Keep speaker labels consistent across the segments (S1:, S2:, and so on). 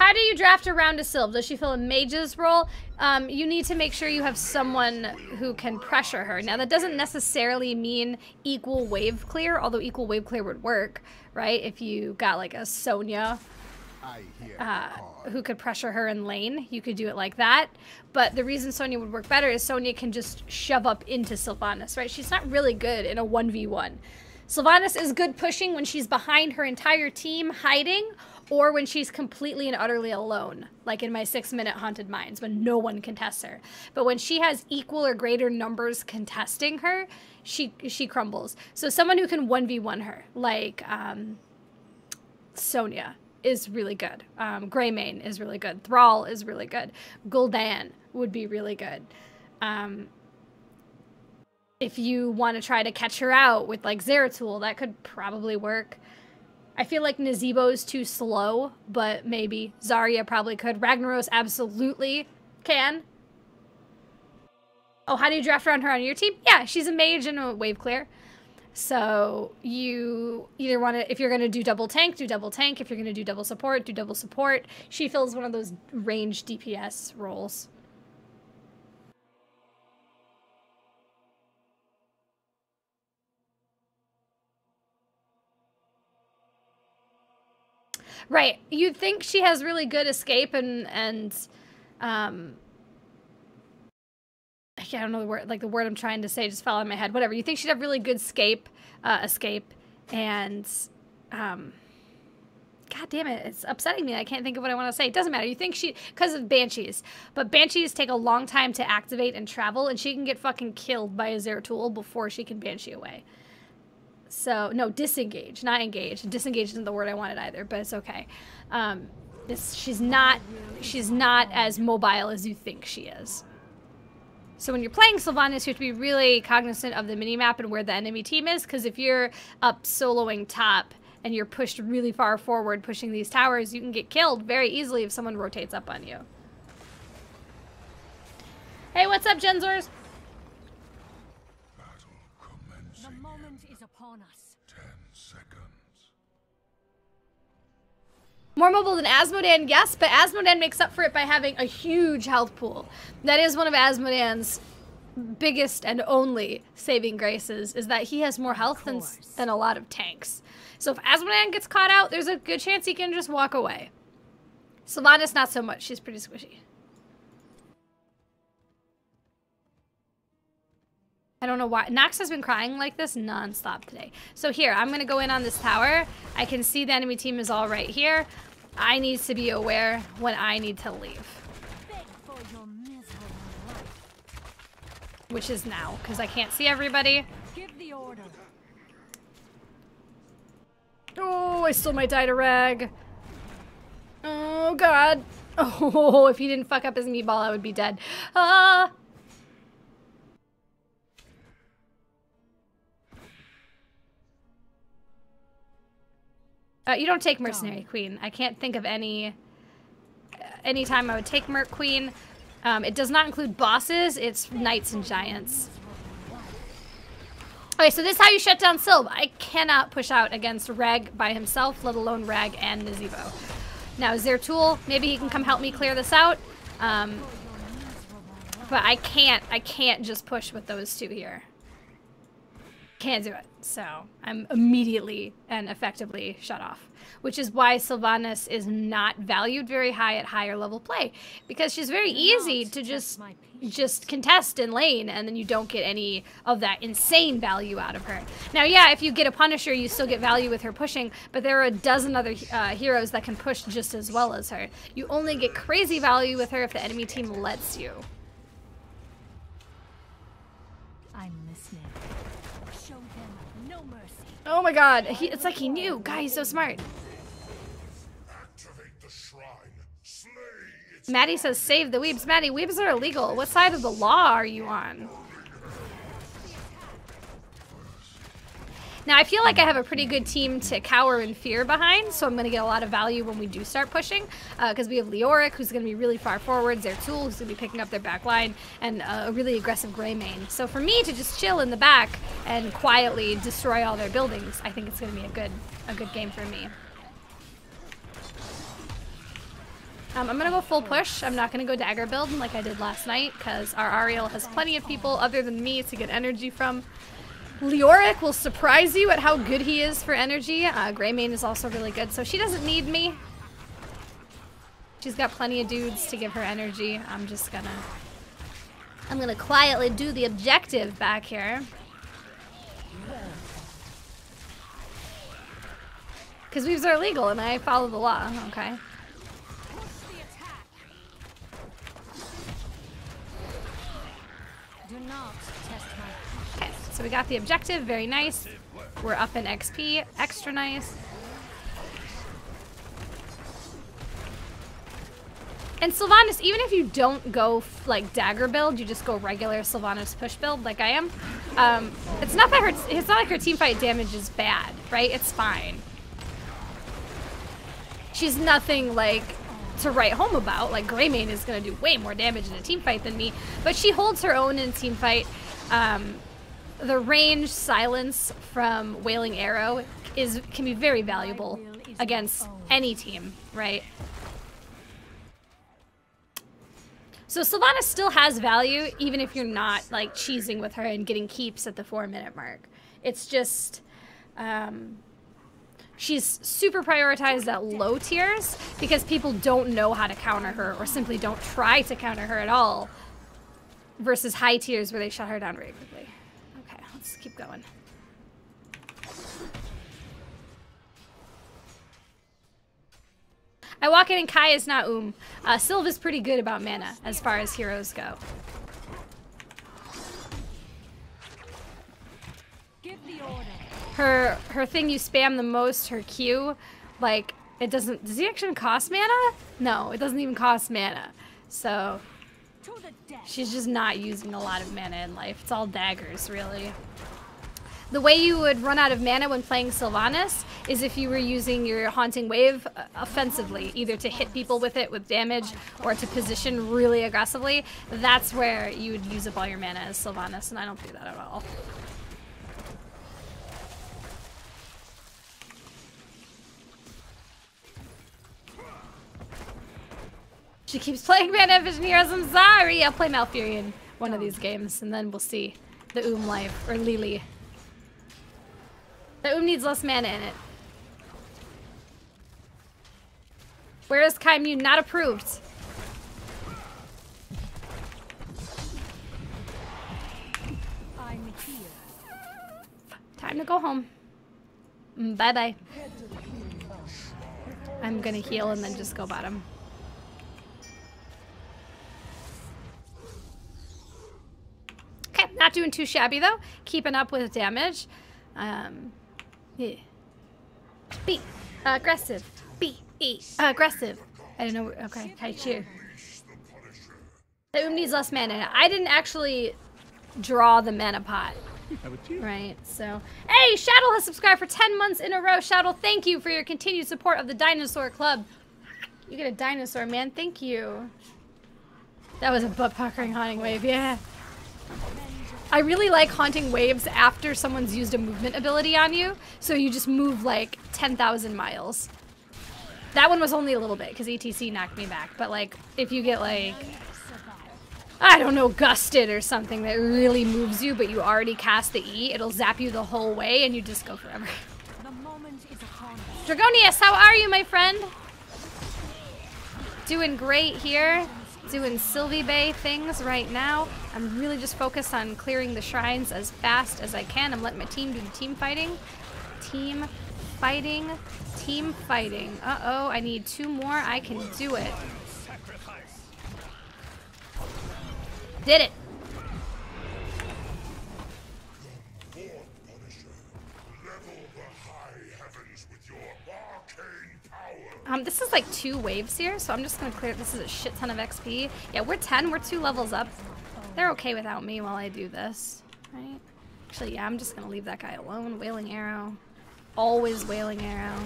S1: How do you draft around a Sylv? Does she fill a mage's role? You need to make sure you have someone who can pressure her. Now, that doesn't necessarily mean equal wave clear, although equal wave clear would work, right? If you got like a Sonya who could pressure her in lane, you could do it like that. But the reason Sonya would work better is Sonya can just shove up into Sylvanas, right? She's not really good in a 1v1. Sylvanas is good pushing when she's behind her entire team hiding, or when she's completely and utterly alone, like in my 6-minute Haunted Mines, when no one contests her. But when she has equal or greater numbers contesting her, she crumbles. So someone who can 1v1 her, like Sonya, is really good. Greymane is really good. Thrall is really good. Gul'dan would be really good. If you want to try to catch her out with like Zeratul, that could probably work. I feel like Nazeebo's too slow, but maybe. Zarya probably could. Ragnaros absolutely can. Oh, how do you draft around her on your team? Yeah, she's a mage and a wave clear. So you either want to, if you're going to do double tank, do double tank. If you're going to do double support, do double support. She fills one of those range DPS roles. Right. You'd think she has really good escape and I don't know the word, like the word I'm trying to say just fell out of my head. Whatever. You think she'd have really good escape and God damn it, it's upsetting me. I can't think of what I want to say. It doesn't matter. You think she, because of Banshees, but Banshees take a long time to activate and travel, and she can get fucking killed by a Zeratul before she can Banshee away. So, no, disengage, not engage. Disengage isn't the word I wanted either, but it's okay. She's not as mobile as you think she is. So when you're playing Sylvanas, you have to be really cognizant of the minimap and where the enemy team is, because if you're up soloing top and you're pushed really far forward pushing these towers, you can get killed very easily if someone rotates up on you. Hey, what's up, Genzors?
S2: The moment is upon us.
S3: 10 seconds.
S1: More mobile than Asmodan, yes, but Asmodan makes up for it by having a huge health pool. That is one of Asmodan's biggest and only saving graces, is that he has more health than a lot of tanks. So if Asmodan gets caught out, there's a good chance he can just walk away. Sylvanas, not so much. She's pretty squishy. I don't know why. Nox has been crying like this non-stop today. So here, I'm going to go in on this tower. I can see the enemy team is all right here. I need to be aware when I need to leave. Which is now, because I can't see everybody.
S2: Give the order.
S1: Oh, I still might die to Rag. Oh, God. Oh, if he didn't fuck up his meatball, I would be dead. Ah! You don't take Mercenary Queen. I can't think of any time I would take Merc Queen. It does not include bosses. It's Knights and Giants. Okay, so this is how you shut down Sylv. I cannot push out against Rag by himself, let alone Rag and Nazeebo. Now, Zeratul, maybe he can come help me clear this out. But I can't just push with those two here. Can't do it. So I'm immediately and effectively shut off, which is why Sylvanas is not valued very high at higher level play, because she's very easy to just contest in lane, and then you don't get any of that insane value out of her. Now, yeah, if you get a Punisher, you still get value with her pushing, but there are a dozen other heroes that can push just as well as her. You only get crazy value with her if the enemy team lets you. Oh my God, it's like he knew. God, he's so smart. Maddie says save the weebs. Maddie, weebs are illegal. What side of the law are you on? Now, I feel like I have a pretty good team to cower in fear behind, so I'm going to get a lot of value when we do start pushing, because we have Leoric, who's going to be really far forward, Zeratul, who's going to be picking up their back line, and a really aggressive Greymane. So for me to just chill in the back and quietly destroy all their buildings, I think it's going to be a good game for me. I'm gonna go full push. I'm not gonna go dagger build like I did last night because our Ariel has plenty of people other than me to get energy from. Leoric will surprise you at how good he is for energy. Greymane is also really good, so she doesn't need me. She's got plenty of dudes to give her energy. I'm gonna quietly do the objective back here. Because weaves are illegal and I follow the law, okay. Okay, so we got the objective, very nice. We're up in XP, extra nice. And Sylvanas, even if you don't go like dagger build, you just go regular Sylvanas push build like I am. It's not like her team fight damage is bad, right? It's fine. She's nothing like to write home about. Like Greymane is gonna do way more damage in a team fight than me, but she holds her own in a team fight. The range silence from Wailing Arrow can be very valuable against any team, right? So Sylvanas still has value even if you're not like cheesing with her and getting keeps at the 4-minute mark. It's just she's super prioritized at low tiers because people don't know how to counter her or simply don't try to counter her at all versus high tiers where they shut her down very quickly. Okay, let's keep going. I walk in and Kai is not Sylv is pretty good about mana as far as heroes go.
S2: Give the order.
S1: Her thing you spam the most, her Q, like it doesn't. Does it actually cost mana? No, it doesn't even cost mana. So she's just not using a lot of mana in life. It's all daggers, really. The way you would run out of mana when playing Sylvanas is if you were using your Haunting Wave offensively, either to hit people with it with damage or to position really aggressively. That's where you would use up all your mana as Sylvanas, and I don't do that at all. She keeps playing Mana Vision Heroes, I'm sorry! I'll play Malfurion one of these games, and then we'll see the life, or Lily. The needs less mana in it. Where is Kai Mew? Not approved.
S2: I'm here.
S1: Time to go home. Bye-bye. I'm gonna heal and then just go bottom. Okay, not doing too shabby though. Keeping up with damage. Yeah. B. Aggressive. B. E. Aggressive. I don't know. Okay, Kai cheer. The needs less mana. I didn't actually draw the mana pot. Right, so. Hey, Shadow has subscribed for 10 months in a row. Shadow, thank you for your continued support of the Dinosaur Club. You get a dinosaur, man. Thank you. That was a butt-puckering Haunting Wave, yeah. I really like Haunting Waves after someone's used a movement ability on you, so you just move like 10,000 miles. That one was only a little bit, because ETC knocked me back, but like, if you get like, I don't know, gusted or something that really moves you, but you already cast the E, it'll zap you the whole way, and you just go forever.
S2: The moment is upon us.
S1: Dragonius, how are you, my friend? Doing great here. Doing Sylvie Bay things right now. I'm really just focused on clearing the shrines as fast as I can. I'm letting my team do the team fighting. Team fighting. Team fighting. Uh-oh, I need 2 more. I can do it. Did it. This is like 2 waves here, so I'm just gonna clear. This is a shit ton of XP. Yeah, we're 10. We're 2 levels up. They're okay without me while I do this, right? Actually, yeah, I'm just gonna leave that guy alone. Wailing Arrow. Always Wailing Arrow.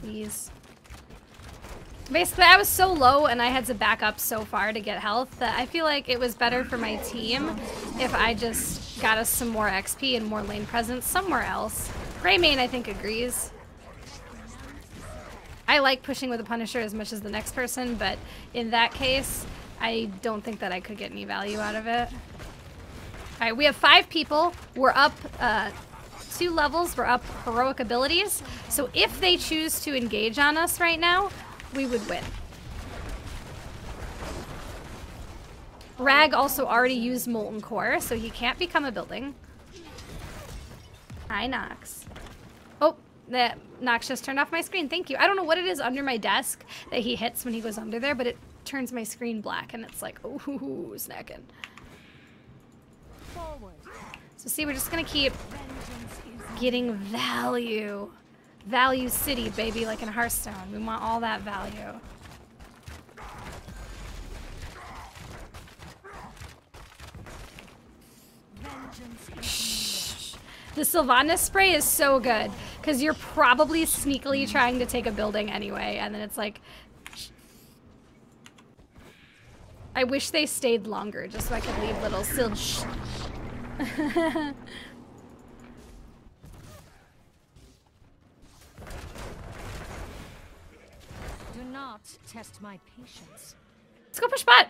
S1: Please. Basically, I was so low and I had to back up so far to get health that I feel like it was better for my team if I just got us some more XP and more lane presence somewhere else. Greymane, I think, agrees. I like pushing with a Punisher as much as the next person, but in that case, I don't think that I could get any value out of it. All right, we have 5 people. We're up 2 levels. We're up heroic abilities. So if they choose to engage on us right now, we would win. Rag also already used Molten Core, so he can't become a building. Hi, Nox. Oh, that Nox just turned off my screen. Thank you. I don't know what it is under my desk that he hits when he goes under there, but it turns my screen black, and it's like, ooh, snacking.
S2: Forward.
S1: So see, we're just gonna keep getting value. Value city, baby, like in Hearthstone. We want all that value. Shh. The Sylvanas spray is so good, because you're probably sneakily trying to take a building anyway, and then it's like... I wish they stayed longer, just so I could leave little Sylv.
S2: Do not test my patience.
S1: Let's go push bot.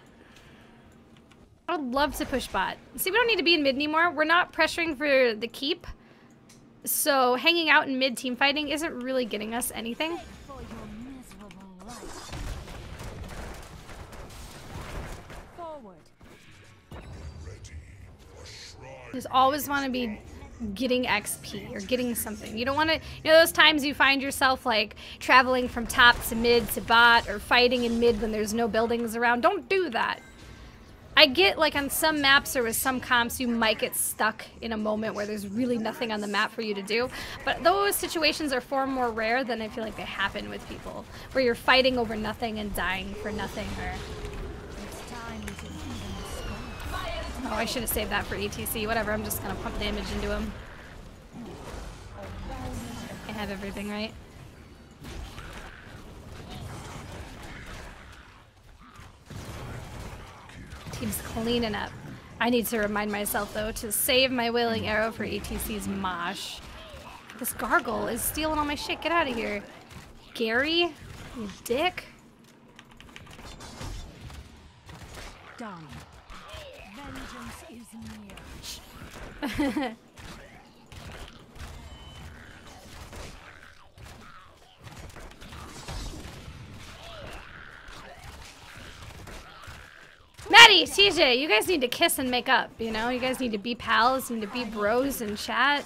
S1: I would love to push bot. See, we don't need to be in mid anymore. We're not pressuring for the keep. So hanging out in mid team fighting isn't really getting us anything.
S2: For your miserable life. Forward.
S1: You just always want to be getting XP or getting something. You don't want to, you know, those times you find yourself like traveling from top to mid to bot or fighting in mid when there's no buildings around. Don't do that. I get like on some maps or with some comps you might get stuck in a moment where there's really nothing on the map for you to do, but those situations are far more rare than I feel like they happen with people, where you're fighting over nothing and dying for nothing. Or oh, I should have saved that for ETC. Whatever, I'm just gonna pump damage into him. I have everything right. Team's cleaning up. I need to remind myself, though, to save my Wailing Arrow for ETC's Mosh. This Gargle is stealing all my shit. Get out of here. Gary? You dick.
S2: Done. Vengeance is near.
S1: Maddie, TJ, you guys need to kiss and make up, you know? You guys need to be pals, need to be bros in chat.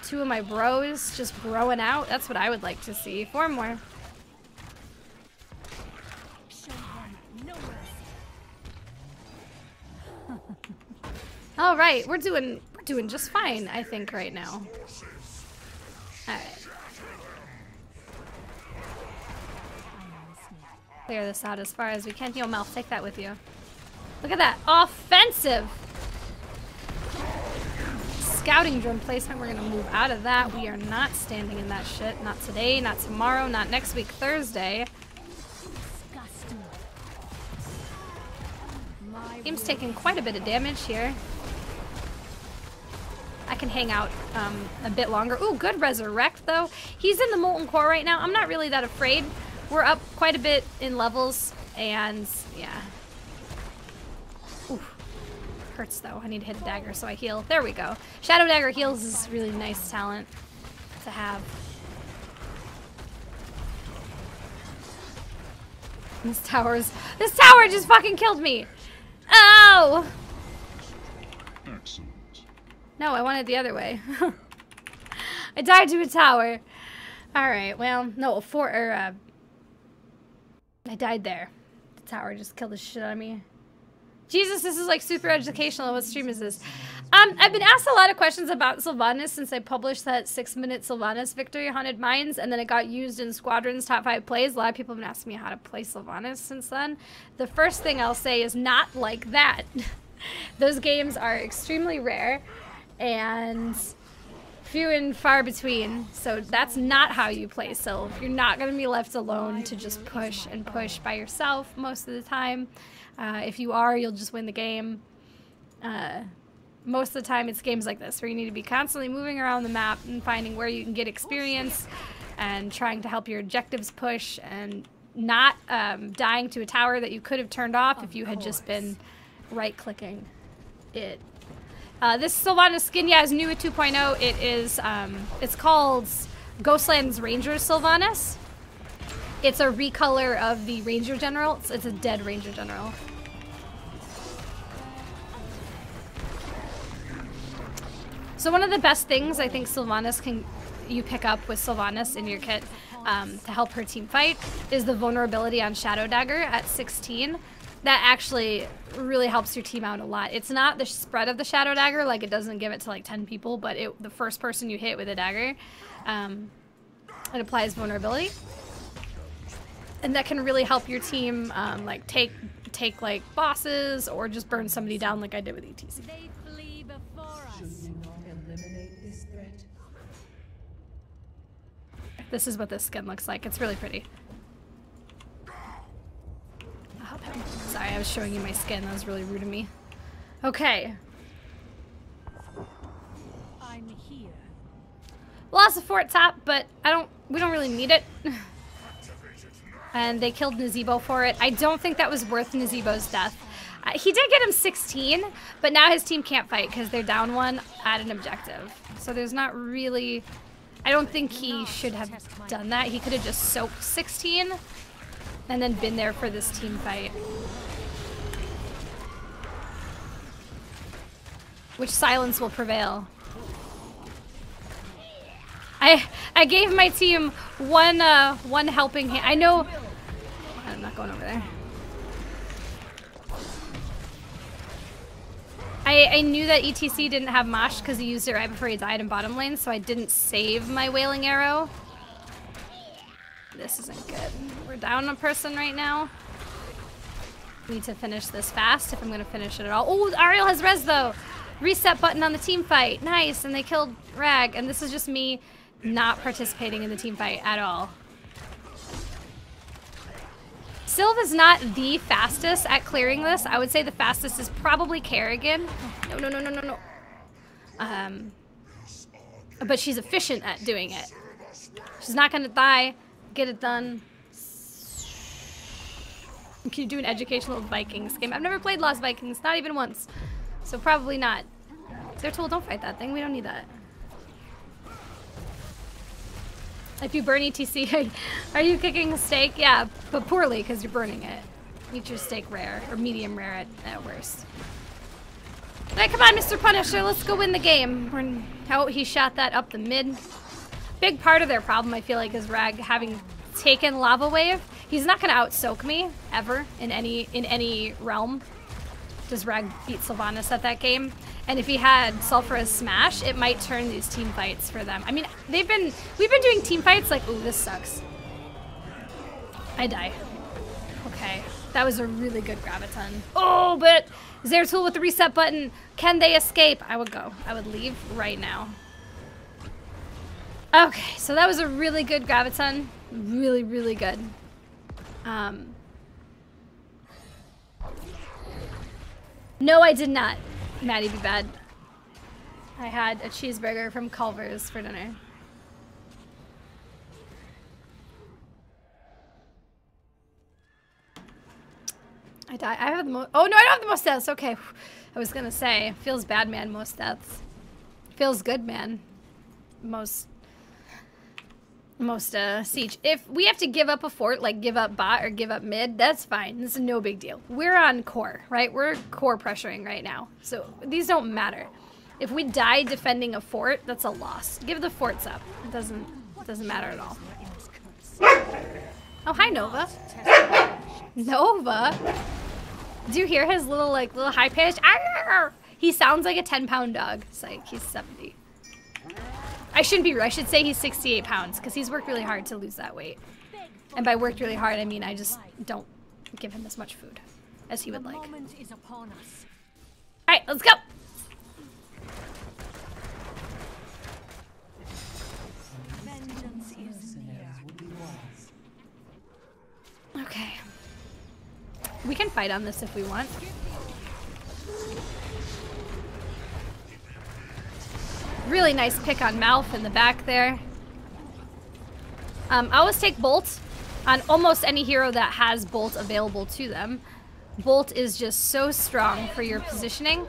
S1: 2 of my bros just broing out. That's what I would like to see. 4 more. All right, we're doing just fine, I think, right now. All right. Clear this out as far as we can. Yo, Melf, take that with you. Look at that. Offensive! Scouting drone placement. We're gonna move out of that. We are not standing in that shit. Not today, not tomorrow, not next week, Thursday. Team's taking quite a bit of damage here. I can hang out a bit longer. Ooh, good resurrect, though. He's in the Molten Core right now. I'm not really that afraid. We're up quite a bit in levels, and yeah. Oof. Hurts though. I need to hit a dagger so I heal. There we go. Shadow Dagger heals is really nice talent to have. This tower just fucking killed me. Oh!
S3: Excellent.
S1: No, I want it the other way. I died to a tower. All right. Well, no, I died there. The tower just killed the shit out of me. Jesus, this is like super educational. What stream is this? I've been asked a lot of questions about Sylvanas since I published that 6-minute Sylvanas victory, Haunted Mines, and then it got used in Squadron's top 5 plays. A lot of people have been asking me how to play Sylvanas since then. The first thing I'll say is not like that. Those games are extremely rare and few and far between, so that's not how you play Sylv. You're not going to be left alone to just push and push by yourself most of the time. If you are, you'll just win the game. Most of the time it's games like this where you need to be constantly moving around the map and finding where you can get experience and trying to help your objectives push and not dying to a tower that you could have turned off if you had just been right-clicking it. This Sylvanas skin, yeah, is new at 2.0. It is, it's called Ghostlands Ranger Sylvanas. It's a recolor of the Ranger General. It's a dead Ranger General. So one of the best things I think you pick up with Sylvanas in your kit to help her team fight is the vulnerability on Shadow Dagger at 16. That actually really helps your team out a lot. It's not the spread of the Shadow Dagger, like it doesn't give it to like 10 people, but the first person you hit with a dagger, it applies vulnerability. And that can really help your team like take like bosses or just burn somebody down like I did with ETC.
S2: They flee before us.
S1: This is what this skin looks like. It's really pretty. I'll help him. Sorry, I was showing you my skin. That was really rude of me. Okay.
S2: I'm here.
S1: Lost a fort top, but we don't really need it. And they killed Nazebo for it. I don't think that was worth Nazebo's death. He did get him 16, but now his team can't fight because they're down 1 at an objective. So there's not really... I don't think he should have done that. He could have just soaked 16 and then been there for this team fight. Which silence will prevail. I gave my team one helping hand. I know... I'm not going over there. I knew that ETC didn't have Mosh because he used it right before he died in bottom lane, so I didn't save my Wailing Arrow. This isn't good. We're down a person right now. Need to finish this fast if I'm going to finish it at all. Oh, Ariel has res though! Reset button on the team fight. Nice, and they killed Rag, and this is just me not participating in the team fight at all. Sylv is not the fastest at clearing this. I would say the fastest is probably Kerrigan. No. But she's efficient at doing it. She's not gonna die. Get it done. Can you do an educational Vikings game? I've never played Lost Vikings, not even once. So probably not. They're told don't fight that thing. We don't need that. If you burn ETC, are you cooking a steak? Yeah, but poorly because you're burning it. Eat your steak rare, or medium rare at worst. Alright, come on, Mr. Punisher, let's go win the game. Oh, he shot that up the mid. Big part of their problem, I feel like, is Rag having taken Lava Wave. He's not gonna out-soak me, ever, in any realm. Does Rag beat Sylvanas at that game? And if he had Sulfurous Smash, it might turn these team fights for them. I mean, we've been doing team fights like, ooh, this sucks. I die. Okay, that was a really good Graviton. Oh, but Zeratul with the reset button. Can they escape? I would go. I would leave right now. Okay, so that was a really good Graviton. Really, really good. No, I did not. Maddie be bad. I had a cheeseburger from Culver's for dinner. I die. I have the most. Oh no, I don't have the most deaths. Okay, I was gonna say feels bad, man. Most deaths. Feels good, man. Most siege. If we have to give up a fort, like give up bot or give up mid, that's fine. This is no big deal. We're on core, right? We're core pressuring right now. So these don't matter. If we die defending a fort, that's a loss. Give the forts up. It doesn't matter at all. Oh, hi, Nova. Nova? Do you hear his little high pitch? He sounds like a 10-pound dog. It's like he's 70. I shouldn't be rude. I should say he's 68 pounds because he's worked really hard to lose that weight. And by worked really hard, I mean I just don't give him as much food as he would like. Alright, let's go! Okay. We can fight on this if we want. Really nice pick on Malf in the back there. I always take Bolt on almost any hero that has Bolt available to them. Bolt is just so strong for your positioning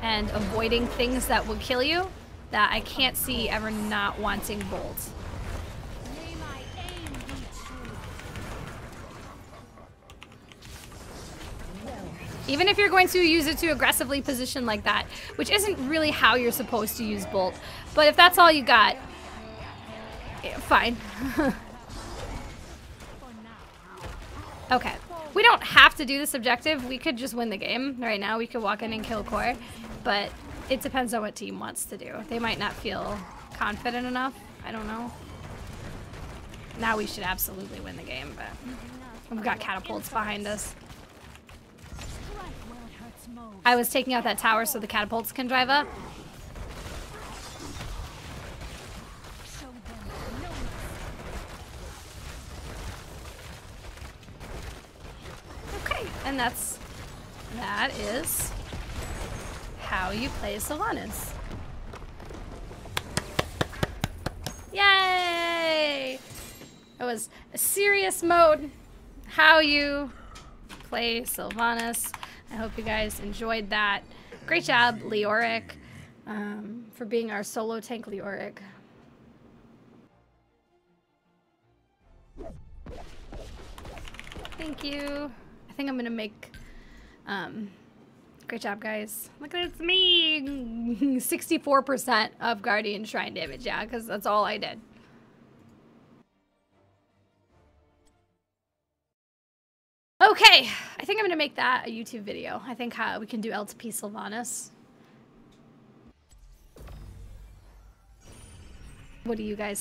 S1: and avoiding things that will kill you that I can't see ever not wanting Bolt.
S2: May my aim be true.
S1: Even if you're going to use it to aggressively position like that, which isn't really how you're supposed to use Bolt. But if that's all you got, yeah, fine. Okay. We don't have to do this objective. We could just win the game right now. We could walk in and kill Core. But it depends on what team wants to do. They might not feel confident enough. I don't know. Now we should absolutely win the game, but we've got catapults behind us. I was taking out that tower so the catapults can drive up. Okay, and that is how you play Sylvanas. Yay! It was a serious mode. How you play Sylvanas. I hope you guys enjoyed that. Great job, Leoric, for being our solo tank Leoric. Thank you. I think I'm gonna make, great job, guys. Look at it, it's me! 64% of Guardian Shrine damage, yeah, because that's all I did. Okay, I think I'm gonna make that a YouTube video. I think how we can do LTP Sylvanas. What do you guys